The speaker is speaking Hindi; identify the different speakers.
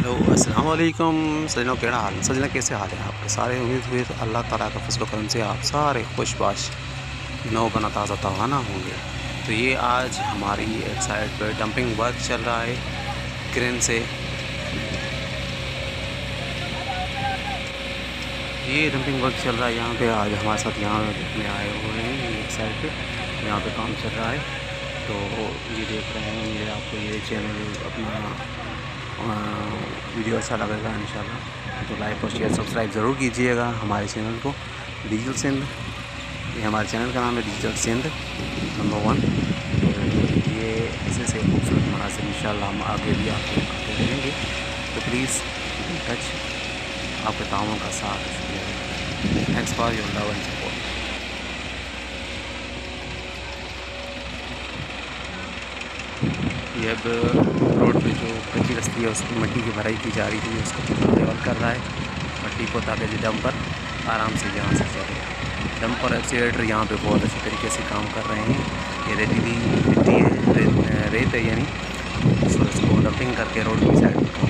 Speaker 1: हेलो अस्सलाम वालेकुम सजनों, केड़ा हाल सजना, कैसे हाल है आपके सारे। उम्मीद हुई तो अल्लाह ताला का फजल करम से आप सारे खुशबाश नौ बना ताज़ा तवाना होंगे। तो ये आज हमारी एक साइड पर डंपिंग वर्क चल रहा है क्रेन से। ये डंपिंग वर्क चल रहा है यहाँ पे, आज हमारे साथ यहाँ देखने आए हुए हैं एक साइड पे। यहाँ पे काम चल रहा है तो ये देख रहे हैं। ये आपको ये चैनल अपना वीडियो अच्छा लगेगा इंशाल्लाह तो लाइक और शेयर सब्सक्राइब ज़रूर कीजिएगा हमारे चैनल को, डिजिटल सिंध। ये हमारे चैनल का नाम है डिजिटल सिंध नंबर 1। तो ये ऐसे से खूबसूरत मनासिब इंशाल्लाह हम आगे भी आपको आते रहेंगे। तो प्लीज़ टच आपके ताउन का साथ, शुक्रिया। Thanks for your love and support. ये अब रोड पे जो कच्ची रस्ती है उसकी मिट्टी की भराई की जा रही थी, उसको लेवल कर रहा है मिट्टी को, ताकि जो डंपर आराम से यहाँ से चले। डंपर एक्सीटर यहाँ पे बहुत अच्छी तरीके से काम कर रहे हैं। ये रेतीली मिट्टी है, रेत है यानी, इसको डंपिंग करके रोड की साइड पर काम